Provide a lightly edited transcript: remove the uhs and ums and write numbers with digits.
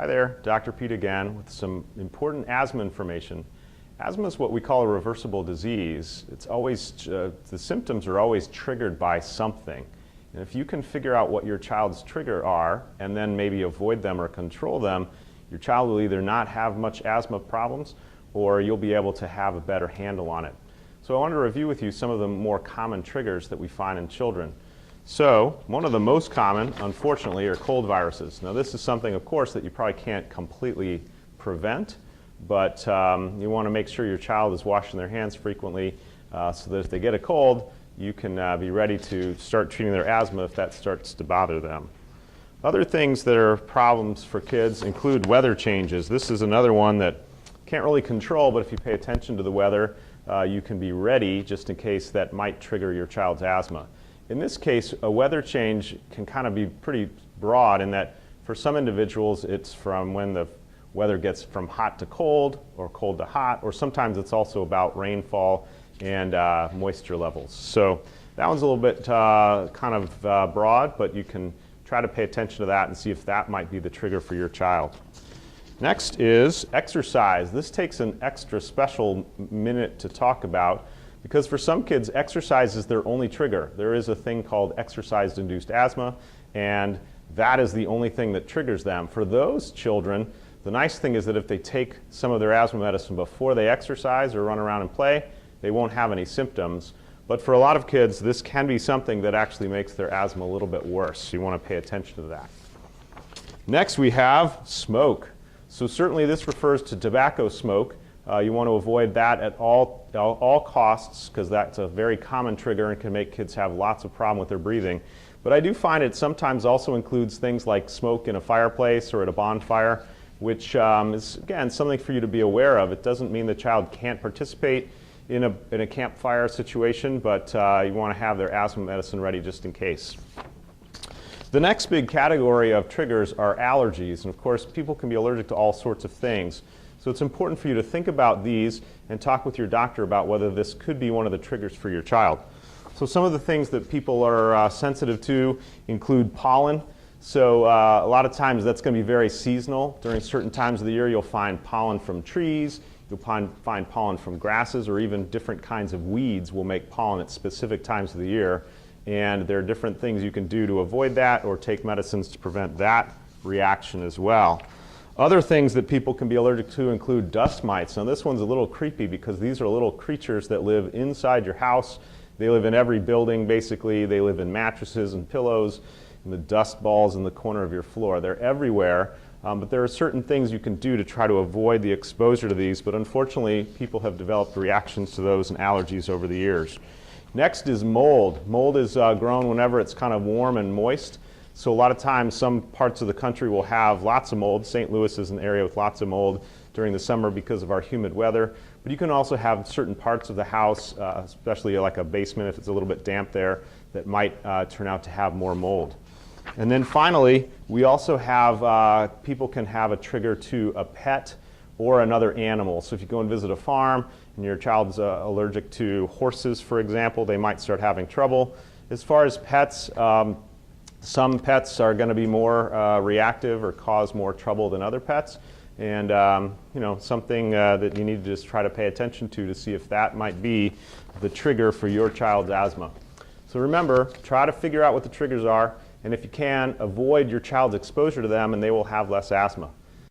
Hi there, Dr. Pete again with some important asthma information. Asthma is what we call a reversible disease. It's always, the symptoms are always triggered by something. And if you can figure out what your child's trigger are and then maybe avoid them or control them, your child will either not have much asthma problems or you'll be able to have a better handle on it. So I want to review with you some of the more common triggers that we find in children. So one of the most common, unfortunately, are cold viruses. Now this is something, of course, that you probably can't completely prevent, but you want to make sure your child is washing their hands frequently so that if they get a cold, you can be ready to start treating their asthma if that starts to bother them. Other things that are problems for kids include weather changes. This is another one that can't really control, but if you pay attention to the weather, you can be ready just in case that might trigger your child's asthma. In this case, a weather change can kind of be pretty broad in that for some individuals it's from when the weather gets from hot to cold or cold to hot, or sometimes it's also about rainfall and moisture levels. So that one's a little bit kind of broad, but you can try to pay attention to that and see if that might be the trigger for your child. Next is exercise. This takes an extra special minute to talk about because for some kids, exercise is their only trigger. There is a thing called exercise-induced asthma, and that is the only thing that triggers them. For those children, the nice thing is that if they take some of their asthma medicine before they exercise or run around and play, they won't have any symptoms. But for a lot of kids, this can be something that actually makes their asthma a little bit worse. So you want to pay attention to that. Next, we have smoke. So certainly this refers to tobacco smoke. You want to avoid that at all costs because that's a very common trigger and can make kids have lots of problem with their breathing. But I do find it sometimes also includes things like smoke in a fireplace or at a bonfire, which is, again, something for you to be aware of. It doesn't mean the child can't participate in a campfire situation, but you want to have their asthma medicine ready just in case. The next big category of triggers are allergies. And of course, people can be allergic to all sorts of things. So it's important for you to think about these and talk with your doctor about whether this could be one of the triggers for your child. So some of the things that people are sensitive to include pollen. So a lot of times that's going to be very seasonal. During certain times of the year, you'll find pollen from trees. You'll find pollen from grasses, or even different kinds of weeds will make pollen at specific times of the year. And there are different things you can do to avoid that or take medicines to prevent that reaction as well. Other things that people can be allergic to include dust mites. Now this one's a little creepy because these are little creatures that live inside your house. They live in every building basically. They live in mattresses and pillows, in the dust balls in the corner of your floor. They're everywhere. But there are certain things you can do to try to avoid the exposure to these, but unfortunately people have developed reactions to those and allergies over the years. Next is mold. Mold is grown whenever it's kind of warm and moist. So a lot of times some parts of the country will have lots of mold. St. Louis is an area with lots of mold during the summer because of our humid weather. But you can also have certain parts of the house, especially like a basement if it's a little bit damp there, that might turn out to have more mold. And then finally, we also have, people can have a trigger to a pet or another animal. So if you go and visit a farm and your child's allergic to horses, for example, they might start having trouble. As far as pets, some pets are going to be more reactive or cause more trouble than other pets. And something that you need to just try to pay attention to see if that might be the trigger for your child's asthma. So remember, try to figure out what the triggers are, and if you can, avoid your child's exposure to them and they will have less asthma.